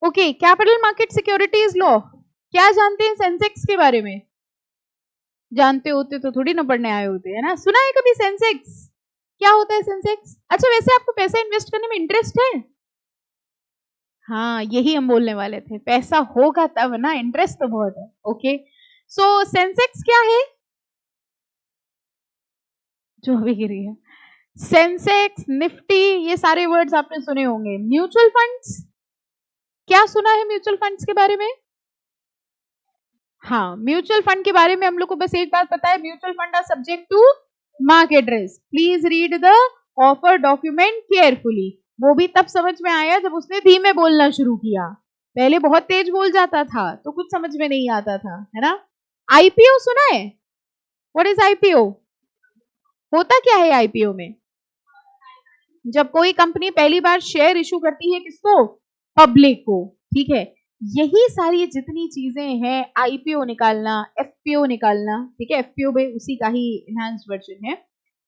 Okay, capital market securities law, क्या जानते हैं सेंसेक्स के बारे में? जानते होते तो थोड़ी ना पढ़ने आए होते, है ना? सुना है कभी सेंसेक्स? क्या होता है सेंसेक्स? अच्छा, वैसे आपको पैसा इन्वेस्ट करने में इंटरेस्ट है? हाँ, यही हम बोलने वाले थे, पैसा होगा तब ना, इंटरेस्ट तो बहुत है। ओके, सो सेंसेक्स क्या है? जो अभी गिरी है, सेंसेक्स, निफ्टी, ये सारे वर्ड्स आपने सुने होंगे। म्यूचुअल फंड्स, क्या सुना है म्यूचुअल फंड्स के बारे में? हाँ, म्यूचुअल फंड के बारे में हम लोग को बस एक बात पता है, mutual fund are subject to market risk. Please read the offer document carefully. वो भी तब समझ में आया जब उसने धीमे बोलना शुरू किया, पहले बहुत तेज बोल जाता था तो कुछ समझ में नहीं आता था, है ना? आईपीओ सुना है? What is IPO? होता क्या है आईपीओ में? जब कोई कंपनी पहली बार शेयर इशू करती है, किसको? पब्लिक को, ठीक है? यही सारी जितनी चीजें हैं, आईपीओ निकालना, एफपीओ निकालना, ठीक है? एफपीओ भी उसी का ही एनहांस वर्जन है।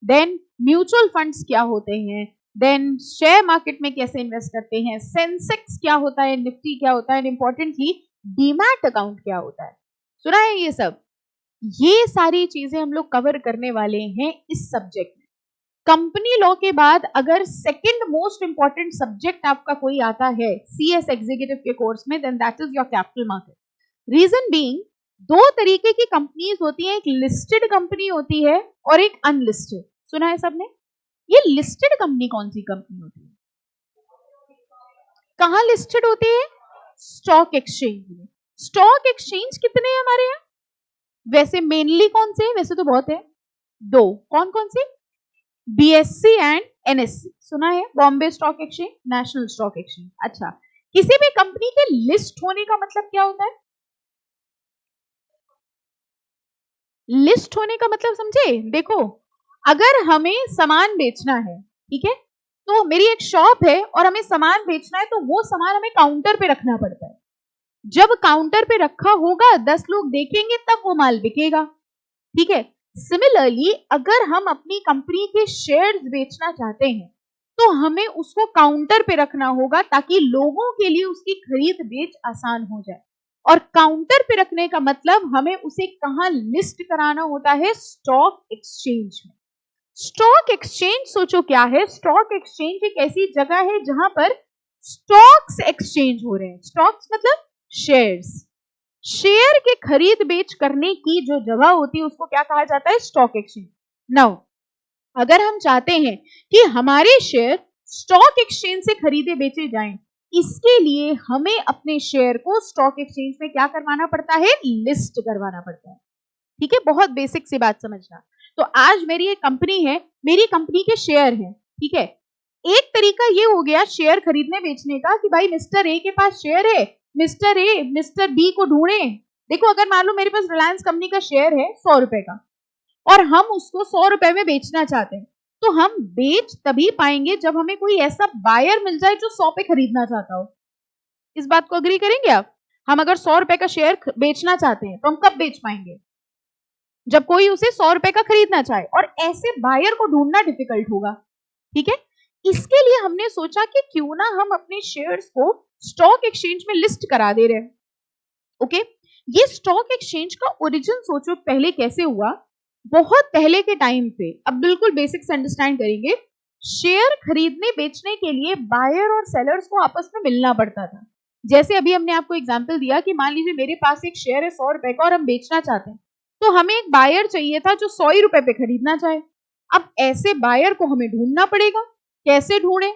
देन म्यूचुअल फंड्स क्या होते हैं, देन शेयर मार्केट में कैसे इन्वेस्ट करते हैं, सेंसेक्स क्या होता है, निफ्टी क्या होता है, इंपॉर्टेंटली डीमैट अकाउंट क्या होता है। सुना है ये सब? ये सारी चीजें हम लोग कवर करने वाले हैं इस सब्जेक्ट में। कंपनी लॉ के बाद अगर सेकंड मोस्ट इंपॉर्टेंट सब्जेक्ट आपका कोई आता है सीएस एग्जीक्यूटिव के कोर्स में, then that is your capital market. Reason being, दो तरीके की कंपनीज होती हैं, एक लिस्टेड कंपनी होती है और एक अनलिस्टेड। सुना है सबने? ये लिस्टेड कंपनी कौन सी कंपनी होती है? कहां लिस्टेड होती है? स्टॉक एक्सचेंज में। स्टॉक एक्सचेंज कितने हैं हमारे यहाँ? वैसे मेनली कौन से? वैसे तो बहुत है, दो। कौन कौन से? BSc and NSC. सुना है? Bombay stock exchange, national stock exchange. अच्छा, किसी भी कंपनी के लिस्ट होने का मतलब क्या होता है? लिस्ट होने का मतलब समझे? देखो, अगर हमें सामान बेचना है, ठीक है, तो मेरी एक शॉप है और हमें सामान बेचना है, तो वो सामान हमें काउंटर पे रखना पड़ता है। जब काउंटर पे रखा होगा, 10 लोग देखेंगे, तब वो माल बिकेगा, ठीक है? सिमिलरली, अगर हम अपनी कंपनी के शेयर्स बेचना चाहते हैं, तो हमें उसको काउंटर पे रखना होगा ताकि लोगों के लिए उसकी खरीद बेच आसान हो जाए। और काउंटर पे रखने का मतलब हमें उसे कहां लिस्ट कराना होता है? स्टॉक एक्सचेंज में। स्टॉक एक्सचेंज सोचो क्या है? स्टॉक एक्सचेंज एक ऐसी जगह है जहां पर स्टॉक्स एक्सचेंज हो रहे हैं। स्टॉक्स मतलब शेयर्स। शेयर के खरीद बेच करने की जो जगह होती है उसको क्या कहा जाता है? Stock exchange. नाउ, अगर हम चाहते हैं कि हमारे शेयर स्टॉक एक्सचेंज से खरीदे बेचे जाएं, इसके लिए हमें अपने शेयर को स्टॉक एक्सचेंज में क्या करवाना पड़ता है? लिस्ट करवाना पड़ता है, ठीक है? बहुत बेसिक सी बात समझना। तो आज मेरी एक कंपनी है, मेरी कंपनी के शेयर हैं, ठीक है? एक तरीका ये हो गया शेयर खरीदने बेचने का कि भाई मिस्टर ए के पास शेयर है, मिस्टर ए मिस्टर बी को ढूंढे। देखो, अगर मान लो मेरे पास रिलायंस कंपनी का शेयर है 100 रुपए का और हम उसको 100 रुपए में बेचना चाहते हैं, तो हम बेच तभी पाएंगे जब हमें कोई ऐसा बायर मिल जाए जो 100 पे खरीदना चाहता हो। इस बात को अग्री करेंगे आप? हम अगर 100 रुपए का शेयर बेचना चाहते हैं तो हम कब बेच पाएंगे? जब कोई उसे 100 रुपए का खरीदना चाहे, और ऐसे बायर को ढूंढना डिफिकल्ट होगा, ठीक है? इसके लिए हमने सोचा कि क्यों ना हम अपने शेयर्स को स्टॉक एक्सचेंज में लिस्ट करा दे रहे हैं। ओके, ये स्टॉक एक्सचेंज का ओरिजिन सोचो पहले कैसे हुआ। बहुत पहले के टाइम पे, अब बिल्कुल बेसिक से अंडरस्टैंड करेंगे, शेयर खरीदने बेचने के लिए बायर और सेलर्स को आपस में मिलना पड़ता था। जैसे अभी हमने आपको एग्जांपल दिया कि मान लीजिए मेरे पास एक शेयर है 100 रुपए का और हम बेचना चाहते हैं, तो हमें एक बायर चाहिए था जो 100 ही रुपए पे खरीदना चाहे। अब ऐसे बायर को हमें ढूंढना पड़ेगा। कैसे ढूंढे?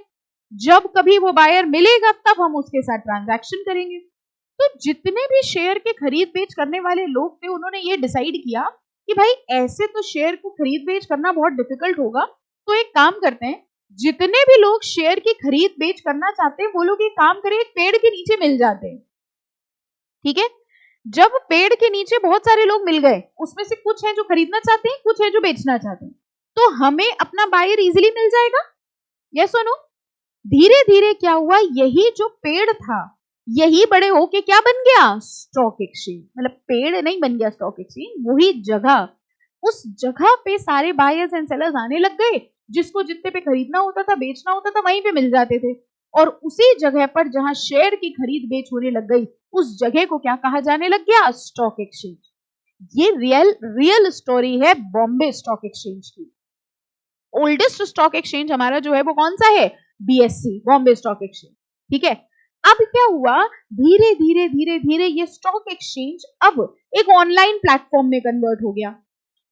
जब कभी वो बायर मिलेगा तब हम उसके साथ ट्रांजैक्शन करेंगे। तो जितने भी शेयर के खरीद बेच करने वाले लोग थे, उन्होंने ये डिसाइड किया कि भाई ऐसे तो शेयर को खरीद बेच करना बहुत डिफिकल्ट होगा, तो एक काम करते हैं, जितने भी लोग शेयर की खरीद बेच करना चाहते हैं वो लोग एक काम करें, एक पेड़ के नीचे मिल जाते हैं, ठीक है? जब पेड़ के नीचे बहुत सारे लोग मिल गए, उसमें से कुछ हैं जो खरीदना चाहते हैं, कुछ हैं जो बेचना चाहते हैं, तो हमें अपना बायर इजीली मिल जाएगा। यस और नो? धीरे धीरे क्या हुआ, यही जो पेड़ था यही बड़े होके क्या बन गया? Stock exchange. मतलब पेड़ नहीं बन गया स्टॉक एक्सचेंज, वही जगह, उस जगह पे सारे बायर्स एंड सेलर्स आने लग गए। जिसको जितने पे खरीदना होता था, बेचना होता था, वहीं पे मिल जाते थे। और उसी जगह पर जहां शेयर की खरीद बेच होने लग गई, उस जगह को क्या कहा जाने लग गया? Stock exchange. ये रियल स्टोरी है बॉम्बे स्टॉक एक्सचेंज की। ओल्डेस्ट स्टॉक एक्सचेंज हमारा जो है वो कौन सा है? BSc, Bombay stock exchange. ठीक है, अब क्या हुआ, धीरे धीरे धीरे धीरे ये स्टॉक एक्सचेंज अब एक ऑनलाइन प्लेटफॉर्म में कन्वर्ट हो गया।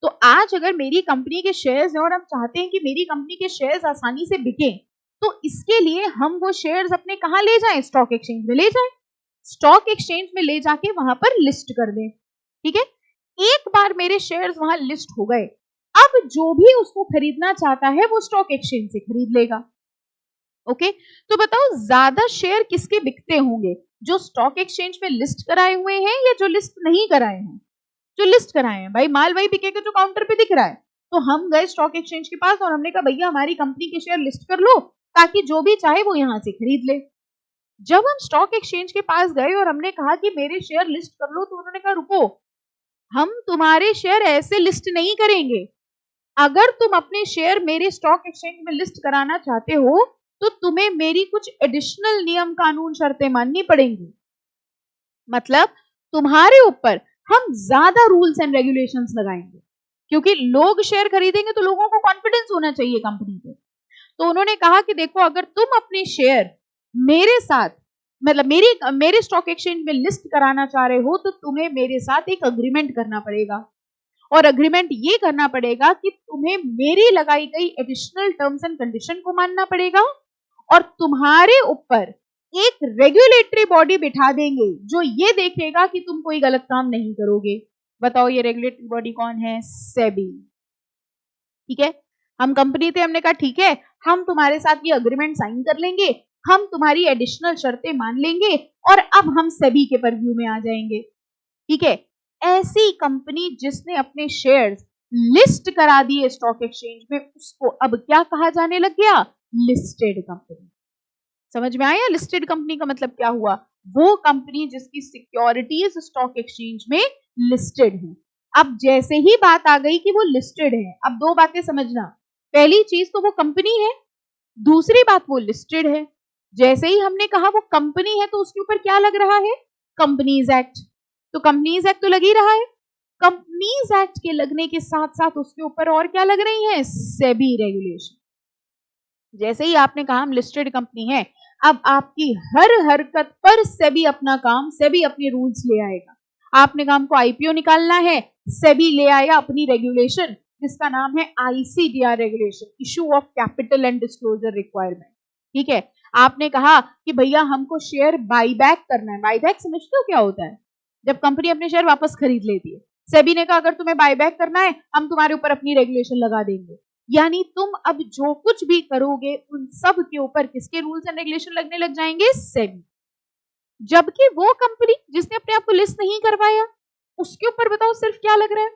तो आज अगर मेरी कंपनी के शेयर्स हैं और हम चाहते हैं कि मेरी कंपनी के शेयर्स आसानी से बिके, तो इसके लिए हम वो शेयर्स अपने कहां ले जाएं? स्टॉक एक्सचेंज में ले जाएं। स्टॉक एक्सचेंज में ले जाके वहां पर लिस्ट कर दें। ठीक है, एक बार मेरे शेयर्स वहां लिस्ट हो गए, अब जो भी उसको खरीदना चाहता है वो स्टॉक एक्सचेंज से खरीद लेगा। ओके, तो बताओ ज्यादा शेयर किसके बिकते होंगे? जो स्टॉक एक्सचेंज में लिस्ट कराए हुए हैं या जो लिस्ट नहीं कराए हैं? जो लिस्ट कराए हैं। भाई माल वही बिकेगा जो काउंटर पे दिख रहा है। तो हम गए स्टॉक एक्सचेंज के पास और हमने कहा भैया हमारी कंपनी के शेयर लिस्ट कर लो, ताकि जो भी चाहे वो यहां से खरीद ले। जब हम स्टॉक एक्सचेंज के पास गए और हमने कहा कि मेरे शेयर लिस्ट कर लो, तो उन्होंने कहा रुको, हम तुम्हारे शेयर ऐसे लिस्ट नहीं करेंगे। अगर तुम अपने शेयर मेरे स्टॉक एक्सचेंज में लिस्ट कराना चाहते हो, तो तुम्हें मेरी कुछ एडिशनल नियम कानून शर्तें माननी पड़ेंगी। मतलब तुम्हारे ऊपर हम ज्यादा रूल्स एंड रेगुलेशंस लगाएंगे, क्योंकि लोग शेयर खरीदेंगे तो लोगों को कॉन्फिडेंस होना चाहिए कंपनी पे। तो उन्होंने कहा कि देखो, अगर तुम अपने शेयर मेरे साथ, मतलब मेरे स्टॉक एक्सचेंज में लिस्ट कराना चाह रहे हो, तो तुम्हें मेरे साथ एक अग्रीमेंट करना पड़ेगा। और अग्रीमेंट ये करना पड़ेगा कि तुम्हें मेरी लगाई गई एडिशनल टर्म्स एंड कंडीशन को मानना पड़ेगा, और तुम्हारे ऊपर एक रेगुलेटरी बॉडी बिठा देंगे जो ये देखेगा कि तुम कोई गलत काम नहीं करोगे। बताओ ये रेगुलेटरी बॉडी कौन है? सेबी। ठीक है, हम कंपनी थे, हमने कहा ठीक है, हम तुम्हारे साथ ये अग्रीमेंट साइन कर लेंगे, हम तुम्हारी एडिशनल शर्तें मान लेंगे, और अब हम सेबी के परव्यू में आ जाएंगे। ठीक है, ऐसी कंपनी जिसने अपने शेयर्स लिस्ट करा दिए स्टॉक एक्सचेंज में, उसको अब क्या कहा जाने लग गया? Listed company. समझ में आया लिस्टेड कंपनी का मतलब क्या हुआ? वो कंपनी जिसकी सिक्योरिटीज स्टॉक एक्सचेंज में लिस्टेड है। अब जैसे ही बात आ गई कि वो लिस्टेड है, अब दो बातें समझना। पहली चीज तो वो कंपनी है, दूसरी बात वो लिस्टेड है। जैसे ही हमने कहा वो कंपनी है, तो उसके ऊपर क्या लग रहा है? Companies act. तो कंपनीज एक्ट तो लग ही रहा है। कंपनीज एक्ट के लगने के साथ साथ उसके ऊपर और क्या लग रही है? सेबी रेगुलेशन। जैसे ही आपने कहा हम लिस्टेड कंपनी है, अब आपकी हर हरकत पर सेबी अपना काम, सेबी अपने रूल्स ले आएगा। आपने कहा हमको आईपीओ निकालना है, सेबी ले आया अपनी रेगुलेशन, जिसका नाम है ICDR regulation, issue of capital and disclosure requirement. ठीक है, आपने कहा कि भैया हमको शेयर बाईबैक करना है। बाईबैक समझते हो क्या होता है? जब कंपनी अपने शेयर वापस खरीद लेती है, सेबी ने कहा अगर तुम्हें बाईबैक करना है, हम तुम्हारे ऊपर अपनी रेगुलेशन लगा देंगे। यानी तुम अब जो कुछ भी करोगे उन सब के ऊपर किसके रूल्स एंड रेगुलेशन लगने लग जाएंगे? सेबी। जबकि वो कंपनी जिसने अपने आप को लिस्ट नहीं करवाया, उसके ऊपर बताओ सिर्फ क्या लग रहा है?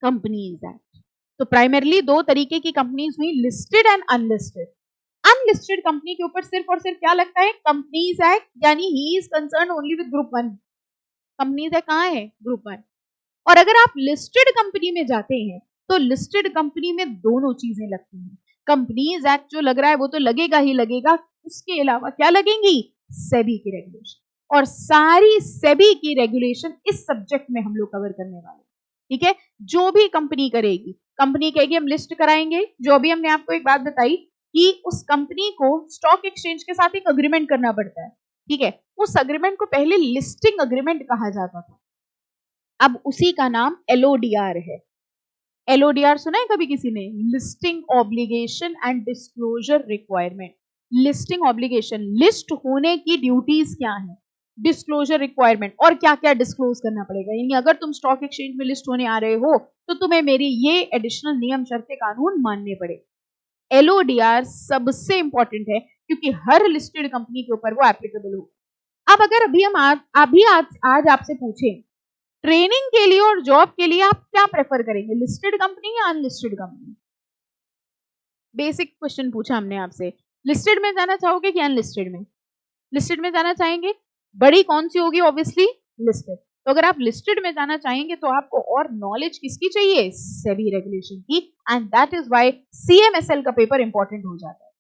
Companies act. तो प्राइमरली दो तरीके की कंपनीज हुई, listed and unlisted. Unlisted company के ऊपर सिर्फ और सिर्फ क्या लगता है? कंपनीज एक्ट, यानी he is concern only with group 1। Companies act कहां है? ग्रुप 1। और अगर आप लिस्टेड कंपनी में जाते हैं, तो लिस्टेड कंपनी में दोनों चीजें लगती हैं। कंपनीज एक्ट जो लग रहा है वो तो लगेगा ही लगेगा, उसके अलावा क्या लगेंगी? सेबी की रेगुलेशन। और सारी सेबी की रेगुलेशन इस सब्जेक्ट में हम लोग कवर करने वाले हैं। ठीक है, जो भी कंपनी करेगी, कंपनी कहेगी हम लिस्ट कराएंगे, जो भी हमने आपको एक बात बताई कि उस कंपनी को स्टॉक एक्सचेंज के साथ एक अग्रीमेंट करना पड़ता है। ठीक है, उस अग्रीमेंट को पहले लिस्टिंग अग्रीमेंट कहा जाता था, अब उसी का नाम एलओडीआर है। एलओडीआर सुना है कभी किसी ने? Listing obligation and disclosure requirement. Listing obligation, list होने की ड्यूटीज क्या है, डिस्क्लोजर रिक्वायरमेंट, और क्या क्या डिस्क्लोज करना पड़ेगा। यानी अगर तुम स्टॉक एक्सचेंज में लिस्ट होने आ रहे हो, तो तुम्हें मेरी ये एडिशनल नियम शर्तें कानून मानने पड़े। एलओडीआर सबसे इंपॉर्टेंट है, क्योंकि हर लिस्टेड कंपनी के ऊपर वो एप्लीकेबल होगा। अब अगर अभी हम आज आपसे पूछें ट्रेनिंग के लिए और जॉब के लिए आप क्या प्रेफर करेंगे, लिस्टेड कंपनी या अनलिस्टेड कंपनी? बेसिक क्वेश्चन पूछा हमने आपसे, लिस्टेड में जाना चाहोगे कि अनलिस्टेड में? लिस्टेड में जाना चाहेंगे। बड़ी कौन सी होगी? Obviously listed. तो अगर आप लिस्टेड में जाना चाहेंगे तो आपको और नॉलेज किसकी चाहिए? सेबी रेगुलेशन की। एंड दैट इज व्हाई सीएमएसएल का पेपर इंपॉर्टेंट हो जाता है।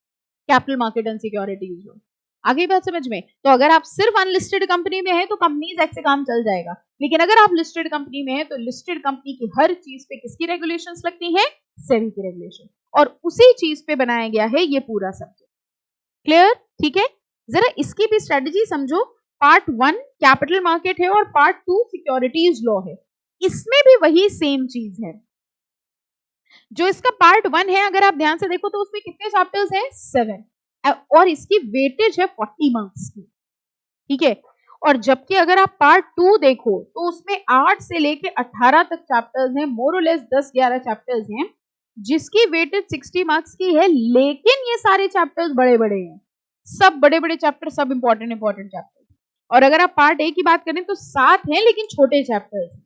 कैपिटल मार्केट एंड सिक्योरिटीज लो। आगे बात समझ में? तो अगर आप सिर्फ अनलिस्टेड कंपनी में है तो कंपनीज एक्ट से काम चल जाएगा, लेकिन अगर आप लिस्टेड कंपनी में है तो लिस्टेड कंपनी की हर चीज पे किसकी रेगुलेशंस लगती है? सेबी की रेगुलेशन, और उसी चीज पे बनाया गया है ये पूरा सब्जेक्ट। क्लियर? ठीक है, जरा इसकी भी स्ट्रेटजी समझो। पार्ट 1 कैपिटल मार्केट है और पार्ट 2 सिक्योरिटीज लॉ है। इसमें भी वही सेम चीज है। जो इसका पार्ट 1 है, अगर आप ध्यान से देखो तो उसमें कितने चैप्टर्स हैं? 7, और इसकी वेटेज है 40 मार्क्स की। ठीक है, और जबकि अगर आप पार्ट 2 देखो तो उसमें 8 से लेके 18 तक चैप्टर्स हैं, मोर और लेस 10-11 चैप्टर्स हैं, जिसकी वेटेज 60 मार्क्स की है। लेकिन ये सारे चैप्टर्स बड़े बड़े हैं, सब बड़े बड़े चैप्टर, सब इंपॉर्टेंट चैप्टर। और अगर आप पार्ट 1 की बात करें तो 7 हैं लेकिन छोटे चैप्टर्स हैं।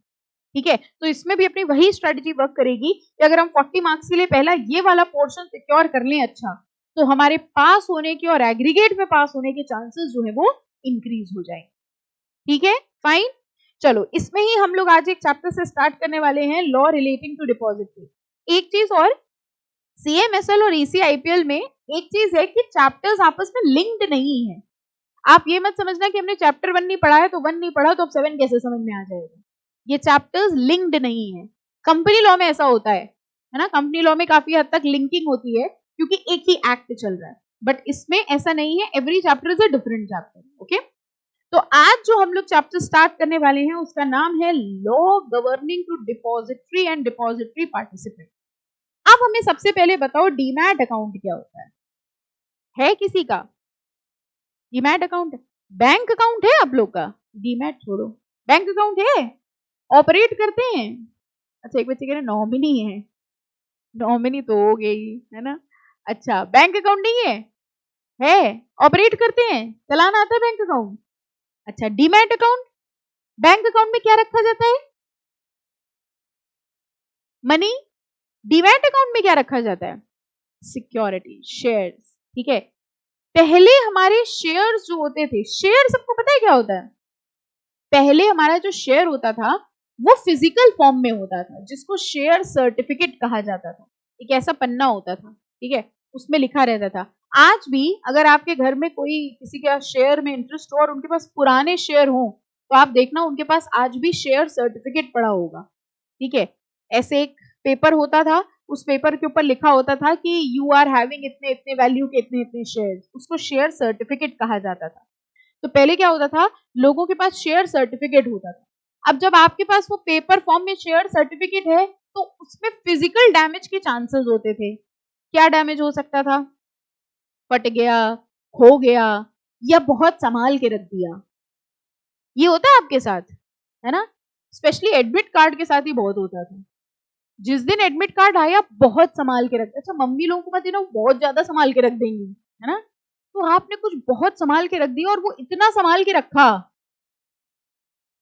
ठीक है, तो इसमें भी अपनी वही स्ट्रेटजी वर्क करेगी कि अगर हम 40 मार्क्स के लिए पहला ये वाला पोर्शन सिक्योर कर लें अच्छा, तो हमारे पास होने के और एग्रीगेट में पास होने के चांसेस जो है वो इंक्रीज हो जाएंगे। ठीक है, फाइन। चलो, इसमें ही हम लोग आज एक चैप्टर से स्टार्ट करने वाले हैं, लॉ रिलेटिंग टू डिपॉजिटरी। एक चीज और, सीएमएसएल और ईसीआईपीएल में एक चीज है कि चैप्टर्स आपस में लिंक्ड नहीं है। आप ये मत समझना कि हमने चैप्टर 1 नहीं पढ़ा है तो 1 नहीं पढ़ा तो अब 7 कैसे समझ में आ जाएगा। ये चैप्टर्स लिंक्ड नहीं है। कंपनी लॉ में ऐसा होता है ना, कंपनी लॉ में काफी हद तक लिंकिंग होती है क्योंकि एक ही एक्ट चल रहा है, बट इसमें ऐसा नहीं है। Every chapter is a different chapter. Okay, तो आज जो हम लोग चैप्टर स्टार्ट करने वाले हैं उसका नाम है law governing to depository and depository participant. अब हमें सबसे पहले बताओ डीमैट अकाउंट क्या होता है किसी का? डीमैट अकाउंट, बैंक अकाउंट है आप लोग का? डीमैट छोड़ो, बैंक अकाउंट है, ऑपरेट करते हैं। अच्छा, एक बच्चे कह रहे नॉमिनी है, नॉमिनी तो हो गई है ना। अच्छा, बैंक अकाउंट नहीं है, ऑपरेट करते हैं, चलाना आता है बैंक अकाउंट। अच्छा, डीमैट अकाउंट, बैंक अकाउंट में क्या रखा जाता है? मनी। डीमैट अकाउंट में क्या रखा जाता है? Security, shares. ठीक है, पहले हमारे शेयर्स जो होते थे, शेयर सबको पता है क्या होता है? पहले हमारा जो शेयर होता था वो फिजिकल फॉर्म में होता था, जिसको शेयर सर्टिफिकेट कहा जाता था। एक ऐसा पन्ना होता था, ठीक है, उसमें लिखा रहता था। आज भी अगर आपके घर में कोई किसी का शेयर में इंटरेस्ट हो और उनके पास पुराने शेयर हो तो आप देखना उनके पास आज भी शेयर सर्टिफिकेट पड़ा होगा। ठीक है, ऐसे एक पेपर होता था, उस पेपर के ऊपर लिखा होता था कि यू आर हैविंग इतने इतने वैल्यू के इतने इतने शेयर, उसको शेयर सर्टिफिकेट कहा जाता था। तो पहले क्या होता था, लोगों के पास शेयर सर्टिफिकेट होता था। अब जब आपके पास वो पेपर फॉर्म में शेयर सर्टिफिकेट है तो उसमें फिजिकल डैमेज के चांसेस होते थे। क्या डैमेज हो सकता था? फट गया, खो गया, या बहुत संभाल के रख दिया। ये होता है आपके साथ, है ना? स्पेशली एडमिट कार्ड के साथ ही बहुत होता था। जिस दिन एडमिट कार्ड आया बहुत संभाल के रख, अच्छा मम्मी लोगों को पता है ना, बहुत ज्यादा संभाल के रख देंगी, है ना? तो आपने कुछ बहुत संभाल के रख दिया और वो इतना संभाल के रखा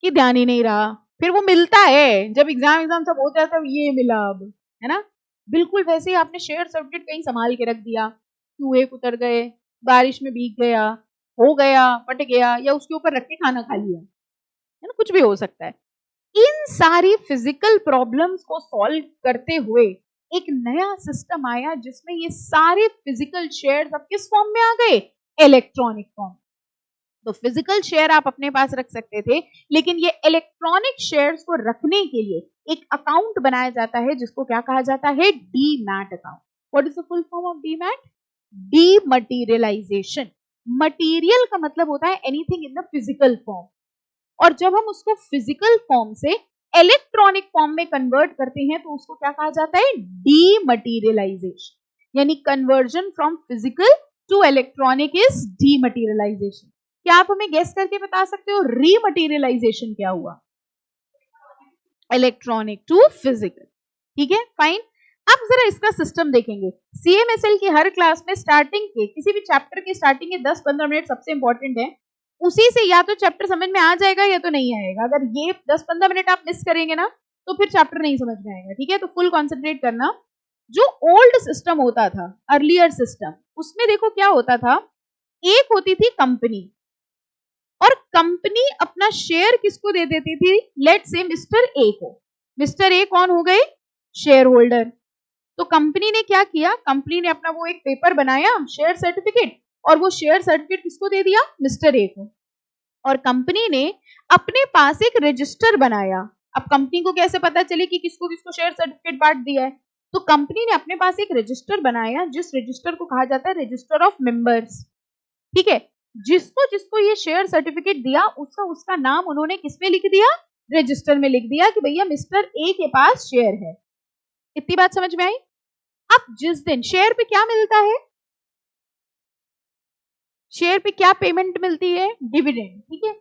कि ध्यान ही नहीं रहा। फिर वो मिलता है जब एग्जाम सब हो जाता है, ये मिला अब, है ना? बिल्कुल वैसे ही आपने शेयर सर्टिफिकेट कहीं संभाल के रख दिया, चूहे उतर गए, बारिश में भीग गया, हो गया, फट गया, या उसके ऊपर रख के खाना खा लिया, है ना? कुछ भी हो सकता है। इन सारी फिजिकल प्रॉब्लम्स को सॉल्व करते हुए एक नया सिस्टम आया जिसमें ये सारे फिजिकल शेयर्स अब किस फॉर्म में आ गए? Electronic form. तो फिजिकल शेयर आप अपने पास रख सकते थे, लेकिन ये इलेक्ट्रॉनिक शेयर्स को रखने के लिए एक अकाउंट बनाया जाता है जिसको क्या कहा जाता है? Demat account. What is the full form of demat? Dematerialisation. Material का मतलब होता है anything in the physical form, और जब हम उसको फिजिकल फॉर्म से इलेक्ट्रॉनिक फॉर्म में कन्वर्ट करते हैं तो उसको क्या कहा जाता है? डीमटेरियलाइजेशन। यानी conversion from physical to electronic is dematerialisation. क्या आप हमें गेस करके बता सकते हो रीमटेरियलाइजेशन क्या हुआ? Electronic to physical. ठीक है, फाइन। अब जरा इसका सिस्टम देखेंगे। सीएमएसएल की हर क्लास में स्टार्टिंग के किसी भी चैप्टर के स्टार्टिंग के 10-15 मिनट सबसे इंपॉर्टेंट है। उसी से या तो चैप्टर समझ में आ जाएगा या तो नहीं आएगा। अगर ये 10-15 मिनट आप मिस करेंगे ना तो फिर चैप्टर नहीं समझ में आएगा। ठीक है, तो फुल कॉन्सेंट्रेट करना। जो ओल्ड सिस्टम होता था, अर्लियर सिस्टम, उसमें देखो क्या होता था, एक होती थी कंपनी, और कंपनी अपना शेयर किसको दे देती थी? लेट्स से मिस्टर ए को। मिस्टर ए कौन हो गए? Share holder. तो कंपनी ने क्या किया, कंपनी ने अपना वो एक पेपर बनाया शेयर सर्टिफिकेट, और वो शेयर सर्टिफिकेट किसको दे दिया, मिस्टर ए को। और कंपनी ने अपने पास एक रजिस्टर बनाया। अब कंपनी को कैसे पता चले कि किसको किसको शेयर सर्टिफिकेट बांट दिया है, तो कंपनी ने अपने पास एक रजिस्टर बनाया, जिस रजिस्टर को कहा जाता है रजिस्टर ऑफ मेंबर्स। ठीक है, जिसको जिसको ये शेयर सर्टिफिकेट दिया उसका उसका नाम उन्होंने किसमें लिख दिया, रजिस्टर में लिख दिया कि भैया मिस्टर ए के पास शेयर है। इतनी बात समझ में आई। अब जिस दिन शेयर पे क्या मिलता है, शेयर पे क्या पेमेंट मिलती है, डिविडेंड। ठीक है,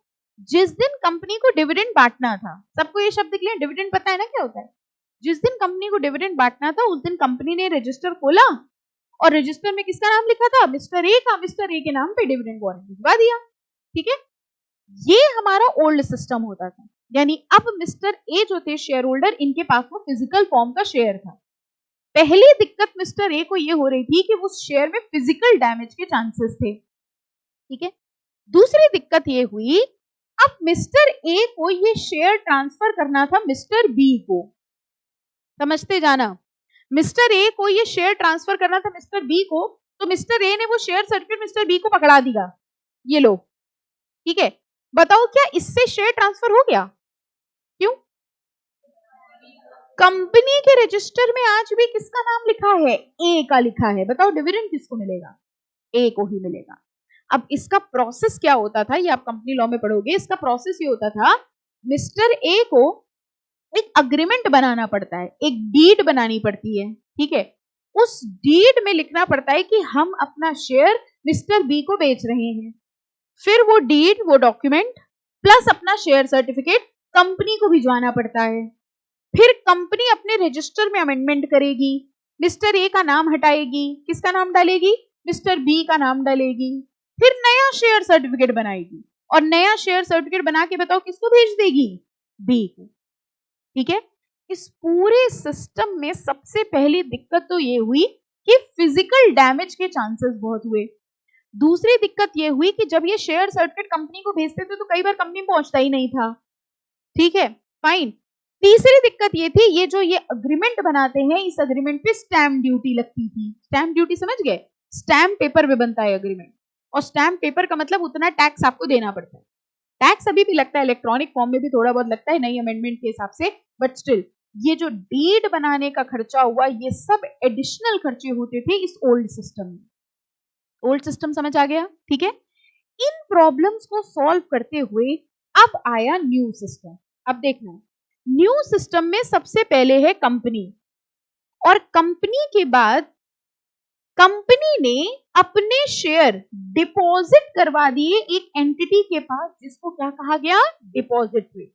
जिस दिन कंपनी को डिविडेंड बांटना था, सबको ये शब्द क्लियर, डिविडेंड पता है ना क्या होता है, जिस दिन कंपनी को डिविडेंड बांटना था उस दिन कंपनी ने रजिस्टर खोला और रजिस्टर में किसका नाम लिखा था, मिस्टर ए का। मिस्टर ए के नाम पे डिविडेंड वारंट भिजवा दिया। ठीक है, ये हमारा ओल्ड सिस्टम होता था। यानी अब मिस्टर ए जो थे शेयर होल्डर, इनके पास वो फिजिकल फॉर्म का शेयर था। पहली दिक्कत मिस्टर ए को ये हो रही थी कि उस शेयर में फिजिकल डैमेज के चांसेस थे। ठीक है, दूसरी दिक्कत ये हुई, अब मिस्टर ए को ये शेयर ट्रांसफर करना था मिस्टर बी को। समझते जाना, मिस्टर ए को ये शेयर ट्रांसफर करना था मिस्टर बी को, तो मिस्टर ए ने वो शेयर सर्टिफिकेट मिस्टर बी को पकड़ा दिया, ये लो। ठीक है, बताओ क्या इससे शेयर ट्रांसफर हो गया, क्यों, कंपनी के रजिस्टर में आज भी किसका नाम लिखा है, ए का लिखा है। बताओ डिविडेंड किसको मिलेगा, ए को ही मिलेगा। अब इसका प्रोसेस क्या होता था, ये आप कंपनी लॉ में पढ़ोगे, इसका प्रोसेस ये होता था, मिस्टर ए को एक अग्रीमेंट बनाना पड़ता है, एक डीड बनानी पड़ती है। ठीक है, उस डीड में लिखना पड़ता है कि हम अपना शेयर मिस्टर बी को बेच रहे हैं। फिर वो डीड, वो डॉक्यूमेंट प्लस अपना शेयर सर्टिफिकेट कंपनी को भिजवाना पड़ता है। फिर कंपनी अपने रजिस्टर में अमेंडमेंट करेगी, मिस्टर ए का नाम हटाएगी, किसका नाम डालेगी, मिस्टर बी का नाम डालेगी, फिर नया शेयर सर्टिफिकेट बनाएगी, और नया शेयर सर्टिफिकेट बना के बताओ किसको भेज देगी, बी को। ठीक है, इस पूरे सिस्टम में सबसे पहली दिक्कत तो ये हुई कि फिजिकल डैमेज के चांसेस बहुत हुए। दूसरी दिक्कत ये हुई कि जब ये शेयर सर्टिफिकेट कंपनी को भेजते थे तो कई बार कंपनी पहुंचता ही नहीं था। ठीक है, फाइन। तीसरी दिक्कत ये थी, ये जो ये अग्रीमेंट बनाते हैं, इस अग्रीमेंट पे स्टैम्प ड्यूटी लगती थी। स्टैम्प ड्यूटी समझ गए, स्टैम्प पेपर पे बनता है अग्रीमेंट, और स्टैम्प पेपर का मतलब उतना टैक्स आपको देना पड़ता है। टैक्स अभी भी लगता है, इलेक्ट्रॉनिक फॉर्म में भी थोड़ा बहुत लगता है नई अमेंडमेंट के हिसाब से, बट स्टिल ये जो डीड बनाने का खर्चा हुआ, ये सब एडिशनल खर्चे होते थे इस ओल्ड सिस्टम में। ओल्ड सिस्टम समझ आ गया। ठीक है, इन प्रॉब्लम्स को सॉल्व करते हुए अब आया न्यू सिस्टम। अब देखना, न्यू सिस्टम में सबसे पहले है कंपनी, और कंपनी के बाद कंपनी ने अपने शेयर डिपॉजिट करवा दिए एक एंटिटी के पास, जिसको क्या कहा गया, डिपॉजिटरी।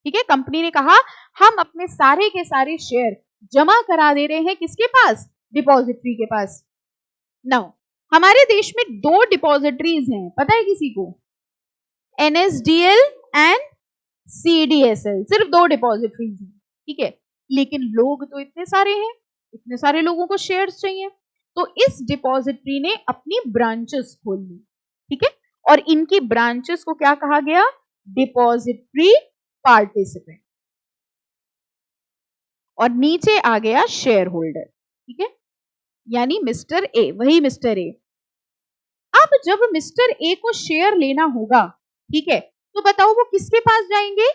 ठीक है, कंपनी ने कहा हम अपने सारे के सारे शेयर जमा करा दे रहे हैं किसके पास, डिपॉजिटरी के पास। नाउ हमारे देश में 2 डिपॉजिटरीज हैं, पता है किसी को, NSDL एंड CDSL, सिर्फ 2 डिपॉजिटरीज हैं। ठीक है, लेकिन लोग तो इतने सारे हैं, इतने सारे लोगों को शेयर्स चाहिए, तो इस डिपॉजिटरी ने अपनी ब्रांचेस खोल ली। ठीक है, और इनकी ब्रांचेस को क्या कहा गया, डिपॉजिटरी पार्टिसिपेंट, और नीचे आ गया शेयर होल्डर। ठीक है, यानी मिस्टर ए, वही मिस्टर ए। अब जब मिस्टर ए को शेयर लेना होगा, ठीक है, तो बताओ वो किसके पास जाएंगे,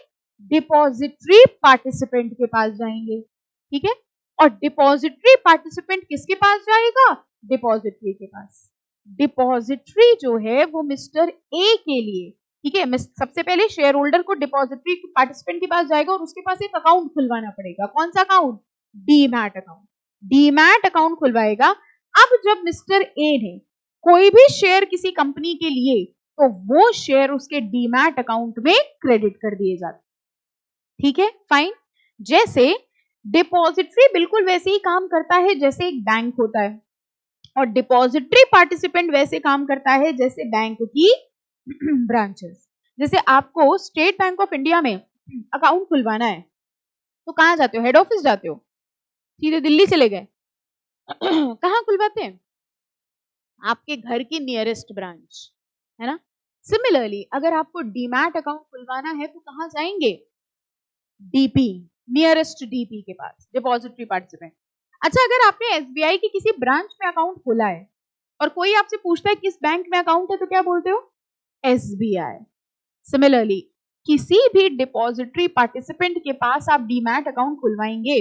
डिपॉजिटरी पार्टिसिपेंट के पास जाएंगे। ठीक है, और डिपॉजिटरी पार्टिसिपेंट किसके पास जाएगा, डिपॉजिटरी के पास। डिपॉजिटरी जो है वो मिस्टर ए के लिए, ठीक है, सबसे पहले शेयर होल्डर को डिपॉजिटरी पार्टिसिपेंट के पास जाएगा और उसके पास एक अकाउंट खुलवाना पड़ेगा। कौन सा account, demat account. Demat account खुलवाएगा। अब जब मिस्टर ए ने कोई भी शेयर किसी कंपनी के लिए, तो वो शेयर उसके डीमैट अकाउंट में क्रेडिट कर दिए जाते। ठीक है, फाइन। जैसे डिपॉजिटरी बिल्कुल वैसे ही काम करता है जैसे एक बैंक होता है, और डिपॉजिटरी पार्टिसिपेंट वैसे काम करता है जैसे बैंक की ब्रांचेस। जैसे आपको स्टेट बैंक ऑफ इंडिया में अकाउंट खुलवाना है तो कहां जाते हो, हेड ऑफिस जाते हो, सीधे दिल्ली चले गए कहां खुलवाते हैं, आपके घर की नियरेस्ट ब्रांच, है ना। सिमिलरली अगर आपको डीमैट अकाउंट खुलवाना है तो कहां जाएंगे, डीपी, नियरेस्ट डीपी के पास, डिपॉजिटरी पार्टिसिपेंट। अच्छा, अगर आपने एसबीआई की किसी ब्रांच में अकाउंट खोला है और कोई आपसे पूछता है किस बैंक में अकाउंट है, तो क्या बोलते हो? एसबीआई। सिमिलरली किसी भी डिपॉजिटरी पार्टिसिपेंट के पास आप डीमैट अकाउंट खुलवाएंगे,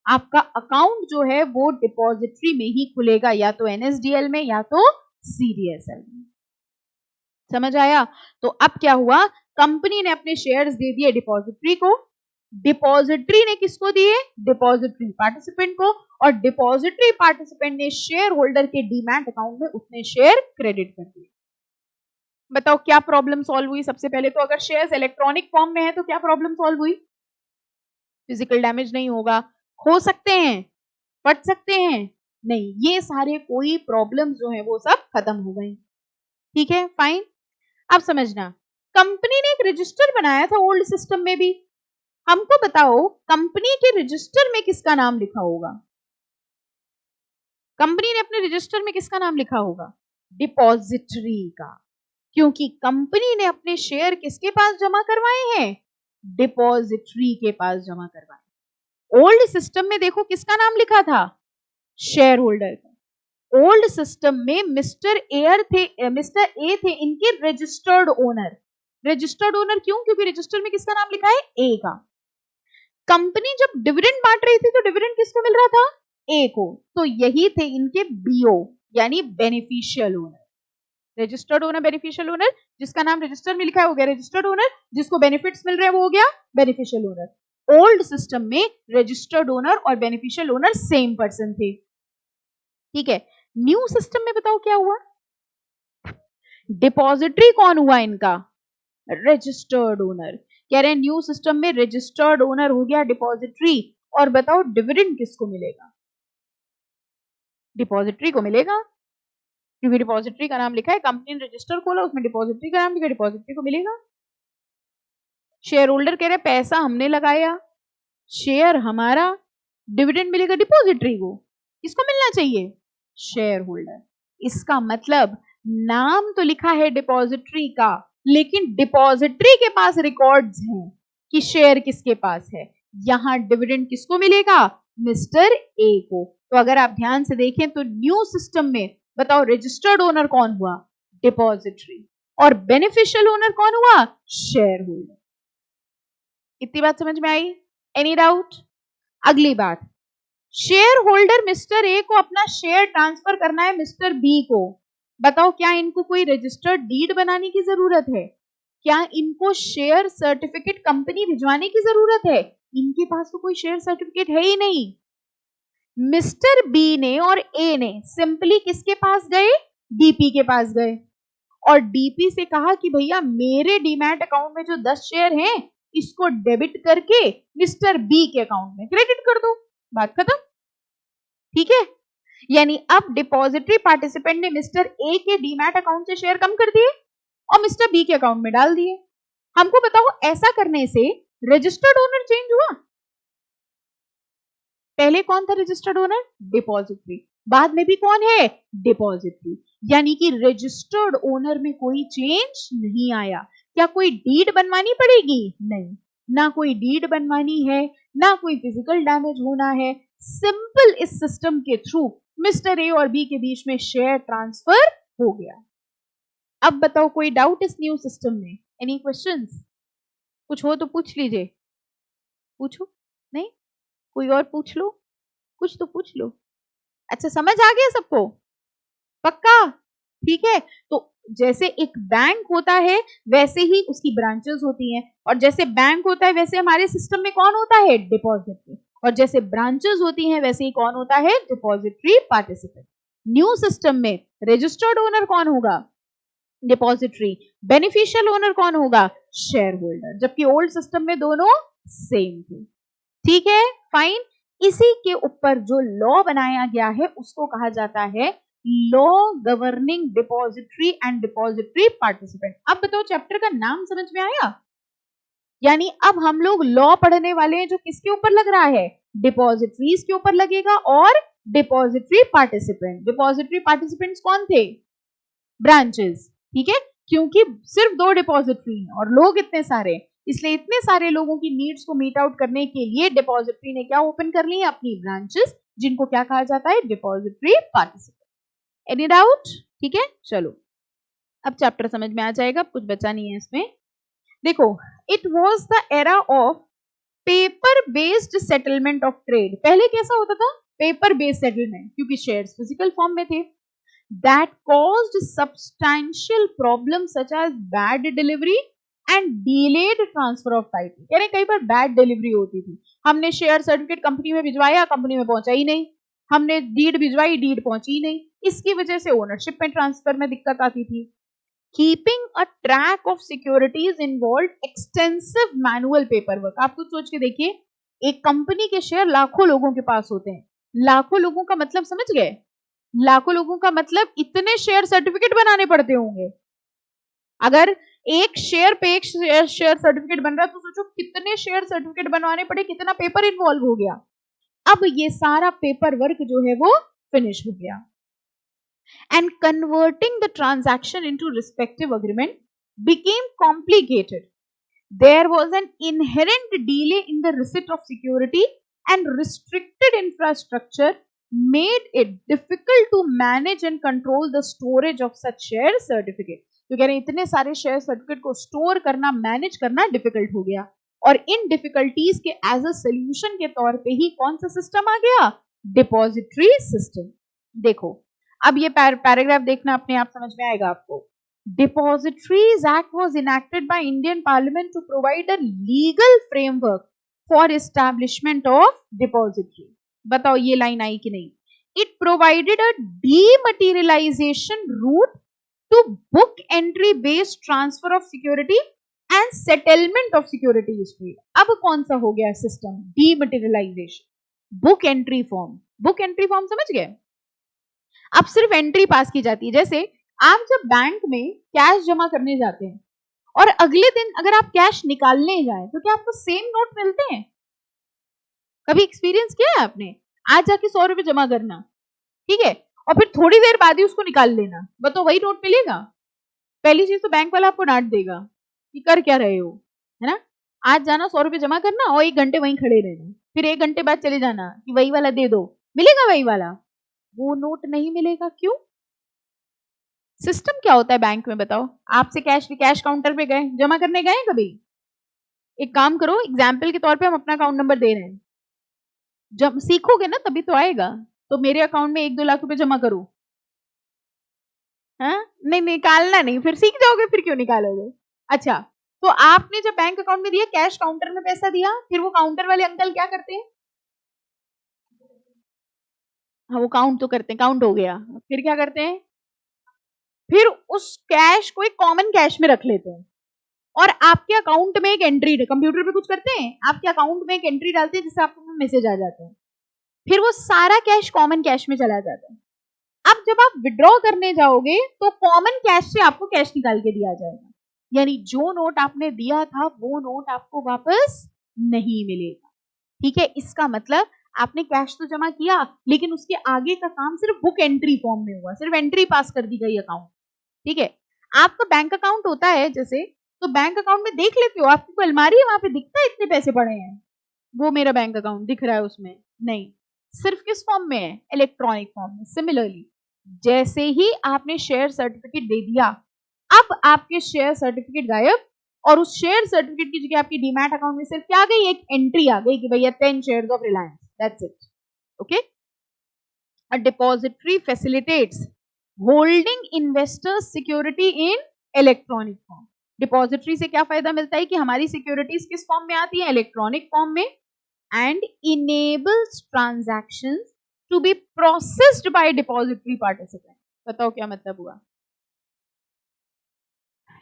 आपका अकाउंट जो है वो डिपॉजिटरी में ही खुलेगा, या तो एनएसडीएल में या तो सीडीएसएल में। समझ आया? तो अब क्या हुआ, कंपनी ने अपने शेयर्स दे दिए डिपॉजिटरी को, डिपॉजिटरी ने किसको दिए? डिपॉजिटरी पार्टिसिपेंट को, और डिपॉजिटरी पार्टिसिपेंट ने शेयर होल्डर के डीमैट अकाउंट में उतने शेयर क्रेडिट कर दिए। बताओ क्या प्रॉब्लम सॉल्व हुई? सबसे पहले तो अगर शेयर्स इलेक्ट्रॉनिक फॉर्म में है तो क्या प्रॉब्लम सॉल्व हुई? फिजिकल डैमेज नहीं होगा, खो सकते हैं, फट सकते हैं नहीं, ये सारे कोई प्रॉब्लम जो है वो सब खत्म हो गए। ठीक है, फाइन। अब समझना, कंपनी ने एक रजिस्टर बनाया था ओल्ड सिस्टम में भी। हमको बताओ कंपनी के रजिस्टर में किसका नाम लिखा होगा? कंपनी ने अपने रजिस्टर में किसका नाम लिखा होगा? डिपॉजिटरी का, क्योंकि कंपनी ने अपने शेयर किसके पास जमा करवाए हैं? डिपॉजिटरी के पास जमा करवाए। ओल्ड सिस्टम में देखो किसका नाम लिखा था? शेयर होल्डर का। ओल्ड सिस्टम में मिस्टर ए थे इनके रजिस्टर्ड ओनर। रजिस्टर्ड ओनर क्यों? क्योंकि रजिस्टर में किसका नाम लिखा है? ए का। कंपनी जब डिविडेंड बांट रही थी तो डिविडेंड किसको मिल रहा था? ए को। तो यही थे इनके बीओ, यानी beneficial owner. Registered owner, beneficial owner, जिसका नाम रजिस्टर में लिखा है हो गया रजिस्टर्ड ओनर, जिसको बेनिफिट्स मिल रहे हैं वो हो गया बेनिफिशियल ओनर। ओल्ड सिस्टम में रजिस्टर्ड ओनर और बेनिफिशियल ओनर सेम पर्सन थे। ठीक है, न्यू सिस्टम में बताओ क्या हुआ? डिपॉजिटरी कौन हुआ इनका? Registered owner. कह रहे हैं न्यू सिस्टम में रजिस्टर्ड ओनर हो गया डिपॉजिटरी, और बताओ डिविडेंड किसको मिलेगा? डिपॉजिटरी को मिलेगा, क्योंकि डिपॉजिटरी का नाम लिखा है, कंपनी ने रजिस्टर खोला उसमें डिपॉजिटरी का नाम लिखा, डिपॉजिटरी को मिलेगा। शेयर होल्डर कह रहे पैसा हमने लगाया, शेयर हमारा, डिविडेंड मिलेगा डिपॉजिटरी को, किसको मिलना चाहिए? Share holder. इसका मतलब नाम तो लिखा है डिपॉजिटरी का, लेकिन डिपॉजिटरी के पास रिकॉर्ड्स हैं कि शेयर किसके पास है। यहां डिविडेंड किसको मिलेगा? मिस्टर ए को। तो अगर आप ध्यान से देखें तो न्यू सिस्टम में बताओ रजिस्टर्ड ओनर कौन हुआ? डिपॉजिटरी। और बेनिफिशियल ओनर कौन हुआ? Share holder. इतनी बात समझ में आई? Any doubt? अगली बात, शेयर होल्डर मिस्टर ए को अपना शेयर ट्रांसफर करना है मिस्टर बी को। बताओ क्या इनको कोई रजिस्टर्ड डीड बनाने की जरूरत है? क्या इनको शेयर सर्टिफिकेट कंपनी भिजवाने की जरूरत है? इनके पास तो कोई शेयर सर्टिफिकेट है ही नहीं। मिस्टर बी ने और ए ने सिंपली किसके पास गए? डीपी के पास गए, और डीपी से कहा कि भैया मेरे डीमैट अकाउंट में जो 10 शेयर हैं इसको डेबिट करके मिस्टर बी के अकाउंट में क्रेडिट कर दो, बात खत्म। ठीक है, यानी अब डिपॉजिटरी पार्टिसिपेंट ने मिस्टर ए के डीमैट अकाउंट से शेयर कम कर दिए और मिस्टर बी के अकाउंट में डाल दिए। हमको बताओ ऐसा करने से रजिस्टर्ड ओनर चेंज हुआ? पहले कौन था रजिस्टर्ड ओनर? डिपॉजिटरी। बाद में भी कौन है? डिपॉजिटरी। यानी कि रजिस्टर्ड ओनर में कोई चेंज नहीं आया। क्या कोई डीड बनवानी पड़ेगी? नहीं, ना कोई डीड बनवानी है, ना कोई फिजिकल डैमेज होना है। सिंपल इस सिस्टम के थ्रू मिस्टर ए और बी के बीच में शेयर ट्रांसफर हो गया। अब बताओ कोई डाउट इस न्यू सिस्टम में? Any questions? कुछ हो तो पूछ लीजिए। पूछो? नहीं? कोई और पूछ लो, कुछ तो पूछ लो। अच्छा, समझ आ गया सबको? पक्का? ठीक है, तो जैसे एक बैंक होता है वैसे ही उसकी ब्रांचेस होती हैं, और जैसे बैंक होता है वैसे हमारे सिस्टम में कौन होता है? डिपॉजिटरी। और जैसे ब्रांचेस होती हैं वैसे ही कौन होता है? Depository participant. न्यू सिस्टम में रजिस्टर्ड ओनर कौन होगा? डिपॉजिटरी। बेनिफिशियल ओनर कौन होगा? Share holder. जबकि ओल्ड सिस्टम में दोनों सेम थे। ठीक है, फाइन। इसी के ऊपर जो लॉ बनाया गया है उसको कहा जाता है law governing depository and depository participant. अब बताओ चैप्टर का नाम समझ में आया? यानी अब हम लोग लॉ पढ़ने वाले हैं जो किसके ऊपर लग रहा है? डिपॉजिटरीज के ऊपर लगेगा और डिपॉजिटरी पार्टिसिपेंट। डिपॉजिटरी पार्टिसिपेंट्स कौन थे? ब्रांचेस। ठीक है, क्योंकि सिर्फ 2 डिपॉजिटरी हैं और लोग इतने सारे, इसलिए इतने सारे लोगों की नीड्स को मीट आउट करने के लिए डिपॉजिटरी ने क्या ओपन कर ली है? अपनी ब्रांचेस, जिनको क्या कहा जाता है, डिपॉजिटरी पार्टिसिपेंट। Any doubt? ठीक है, चलो अब चैप्टर समझ में आ जाएगा, कुछ बचा नहीं है इसमें। देखो, it was the era of paper based settlement of trade. पहले कैसा होता था, पेपर बेस्ड सेटलमेंट, क्योंकि शेयर्स फिजिकल फॉर्म में थे। That caused substantial problem such as bad delivery and delayed transfer of title. यानी कई बार बैड डिलीवरी होती थी, हमने शेयर सर्टिफिकेट कंपनी में भिजवाया, कंपनी में पहुंचा ही नहीं, हमने डीड भिजवाई, डीड पहुंची ही नहीं, इसकी वजह से ओनरशिप में ट्रांसफर में दिक्कत आती थी। Keeping a track of securities involve extensive manual paper work. आप कुछ सोच के देखिए, एक कंपनी के शेयर लाखों लोगों के पास होते हैं। लाखों लोगों का मतलब समझ गए, लाखों लोगों का मतलब इतने शेयर सर्टिफिकेट बनाने पड़ते होंगे। अगर एक शेयर पे एक शेयर सर्टिफिकेट बन रहा है तो सोचो कितने शेयर सर्टिफिकेट बनवाने पड़े, कितना पेपर इन्वॉल्व हो गया। अब ये सारा पेपर वर्क जो है वो फिनिश हो गया। And converting the transaction into respective agreement became complicated. There was an inherent delay in the receipt of security and restricted infrastructure made it difficult to manage and control the storage of such share certificate. तो कह रहे हैं इतने सारे share certificate को store करना, manage करना difficult हो गया, और इन डिफिकल्टीज के एज अ सोल्यूशन के तौर पे ही कौन सा सिस्टम आ गया, डिपॉजिटरी सिस्टम। देखो अब ये पैराग्राफ देखना, अपने आप समझ में आएगा आपको। Depositories Act was enacted by Indian Parliament to provide a legal framework for establishment of depository. बताओ ये लाइन आई कि नहीं? It provided a dematerialization route to book entry based transfer of security and settlement of securities trade. अब कौन सा हो गया system, dematerialization, book entry form. Book entry form समझ गए? अब सिर्फ एंट्री पास की जाती है। जैसे आप जब बैंक में कैश जमा करने जाते हैं और अगले दिन अगर आप कैश निकालने जाए तो क्या आपको सेम नोट मिलते हैं? कभी एक्सपीरियंस किया है आपने? आज जाके 100 रुपए जमा करना, ठीक है, और फिर थोड़ी देर बाद ही उसको निकाल लेना, बताओ वही नोट मिलेगा? पहली चीज तो बैंक वाला आपको डांट देगा कि कर क्या रहे हो, है ना। आज जाना 100 रुपए जमा करना और 1 घंटे वहीं खड़े रहना, फिर 1 घंटे बाद चले जाना कि वही वाला दे दो, मिलेगा वही वाला? वो नोट नहीं मिलेगा। क्यों? सिस्टम क्या होता है बैंक में, बताओ? आपसे कैश काउंटर पे गए, जमा करने गए कभी? एक काम करो, एग्जाम्पल के तौर पे हम अपना अकाउंट नंबर दे रहे हैं, जब सीखोगे ना तभी तो आएगा। तो मेरे अकाउंट में 1-2 लाख रुपए जमा करो, हाँ? नहीं निकालना नहीं, फिर सीख जाओगे, फिर क्यों निकालोगे? अच्छा, तो आपने जब बैंक अकाउंट में दिया, कैश काउंटर में पैसा दिया, फिर वो काउंटर वाले अंकल क्या करते हैं? हाँ, वो काउंट तो करते हैं, काउंट हो गया, फिर क्या करते हैं? फिर उस कैश को एक कॉमन कैश में रख लेते हैं और आपके अकाउंट में एक एंट्री, कंप्यूटर पे कुछ करते हैं, आपके अकाउंट में एक एंट्री डालते हैं जिससे आपको मैसेज आ जाता है, फिर वो सारा कैश कॉमन कैश में चला जाता है। अब जब आप विड्रॉ करने जाओगे तो कॉमन कैश से आपको कैश निकाल के दिया जाएगा, यानी जो नोट आपने दिया था वो नोट आपको वापस नहीं मिलेगा। ठीक है, इसका मतलब आपने कैश तो जमा किया लेकिन उसके आगे का काम सिर्फ बुक एंट्री फॉर्म में हुआ, सिर्फ एंट्री पास कर दी गई अकाउंट। ठीक है, आपका बैंक अकाउंट होता है जैसे, तो बैंक अकाउंट में देख लेते हो, आपकी कोई अलमारी है वहां पे दिखता है इतने पैसे पड़े हैं, वो मेरा बैंक अकाउंट दिख रहा है उसमें? नहीं, सिर्फ किस फॉर्म में है? इलेक्ट्रॉनिक फॉर्म में। सिमिलरली जैसे ही आपने शेयर सर्टिफिकेट दे दिया, अब आपके शेयर सर्टिफिकेट गायब और उस शेयर सर्टिफिकेट की जगह आपकी डीमैट अकाउंट में सिर्फ क्या आ गई, एक एंट्री आ गई कि भैया 10 shares of Reliance, that's it. Okay, a depository facilitates holding investors security in electronic form. Depository से क्या फायदा मिलता है कि हमारी सिक्योरिटीज किस फॉर्म में आती है? इलेक्ट्रॉनिक फॉर्म में, and enables transactions to be processed by depository participant. बताओ क्या मतलब हुआ?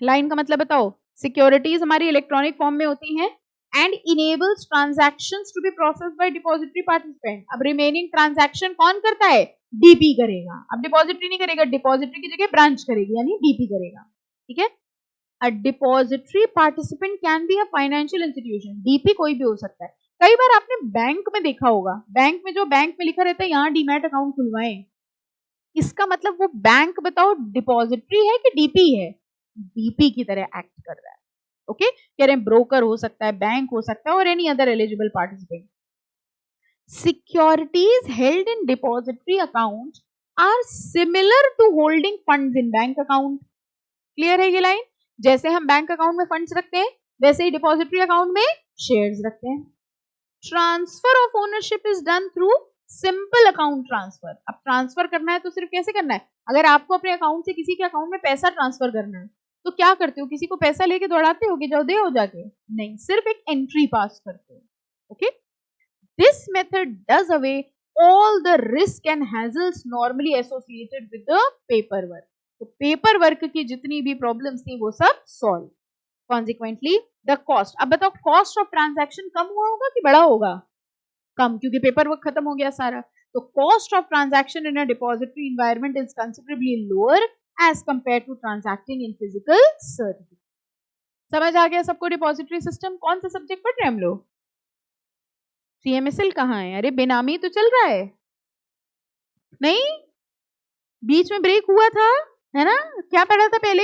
लाइन का मतलब बताओ। सिक्योरिटीज हमारी इलेक्ट्रॉनिक फॉर्म में होती हैं and enables transactions to be processed by depository participant. अब रिमेनिंग ट्रांजैक्शन कौन करता है? डीपी करेगा। अब डिपॉजिटरी नहीं करेगा, डिपॉजिटरी की जगह ब्रांच करेगी, यानी डीपी करेगा। ठीक है, a depository participant can be a financial institution. DP कोई भी हो सकता है। कई बार आपने बैंक में देखा होगा, बैंक में जो बैंक में लिखा रहता है यहाँ डीमैट अकाउंट खुलवाएं, इसका मतलब वो बैंक बताओ डिपॉजिटरी है कि डीपी है? डीपी की तरह एक्ट कर रहा है। ओके, कह रहे हैं ब्रोकर हो सकता है, बैंक हो सकता है और any other eligible participant. Securities held in depository account are similar to holding funds in bank account. Clear है ये लाइन? जैसे हम बैंक अकाउंट में फंड्स रखते हैं वैसे ही डिपॉजिटरी अकाउंट में शेयर्स रखते हैं। Transfer of ownership is done through simple account transfer. अब ट्रांसफर करना है तो सिर्फ कैसे करना है? अगर आपको अपने अकाउंट से किसी के अकाउंट में पैसा ट्रांसफर करना है तो क्या करते हो? किसी को पैसा लेके दौड़ाते हो कि जाओ दे हो जाके? नहीं, सिर्फ एक एंट्री पास करते हो। Okay, this method does away all the risk and hassles normally associated with the paperwork। तो पेपर वर्क की जितनी भी प्रॉब्लम्स थी वो सब सॉल्व। कॉन्सिक्वेंटली द कॉस्ट, अब बताओ कॉस्ट ऑफ ट्रांजैक्शन कम हुआ होगा कि बढ़ा होगा? कम, क्योंकि पेपर वर्क खत्म हो गया सारा। तो cost of transaction in a depository environment is considerably lower as compare to transacting in physical service. समझ आ गया सबको डिपॉजिटरी सिस्टम? कौन सा सब्जेक्ट पढ़ रहे हैं हम लोग? सीएमएसएल कहाँ है? अरे बेनामी तो चल रहा है नहीं, बीच में ब्रेक हुआ था है ना? क्या पढ़ा था पहले?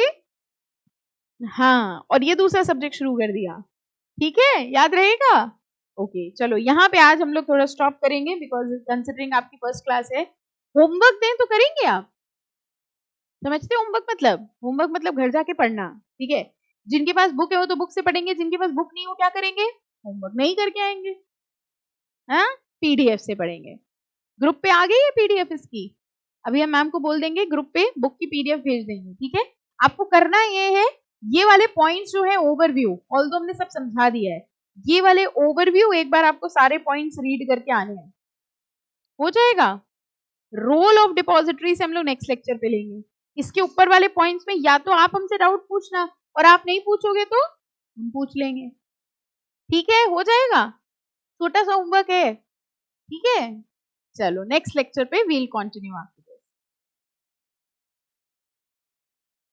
हाँ, और ये दूसरा सब्जेक्ट शुरू कर दिया। ठीक है, याद रहेगा? ओके, चलो यहाँ पे आज हम लोग थोड़ा स्टॉप करेंगे बिकॉज कंसिडरिंग आपकी फर्स्ट क्लास है। होमवर्क दें तो करेंगे आप? समझते होमवर्क मतलब? होमवर्क मतलब घर जाके पढ़ना। ठीक है, जिनके पास बुक है वो तो बुक से पढ़ेंगे, जिनके पास बुक नहीं हो क्या करेंगे? होमवर्क नहीं करके आएंगे, हाँ, पीडीएफ से पढ़ेंगे। ग्रुप पे आ गई है पीडीएफ इसकी? अभी हम मैम को बोल देंगे ग्रुप पे बुक की पीडीएफ भेज देंगे। ठीक है, आपको करना ये है, ये वाले पॉइंट्स जो है ओवरव्यू, ऑल्दो हमने सब समझा दिया है, ये वाले ओवरव्यू एक बार आपको सारे पॉइंट्स रीड करके आने हैं, हो जाएगा। रोल ऑफ डिपॉजिटरी से हम लोग नेक्स्ट लेक्चर पे लेंगे। इसके ऊपर वाले पॉइंट्स में या तो आप हमसे डाउट पूछना और आप नहीं पूछोगे तो हम पूछ लेंगे। ठीक है, हो जाएगा, छोटा सा होमवर्क है। ठीक है, चलो नेक्स्ट लेक्चर पे वील कंटिन्यू।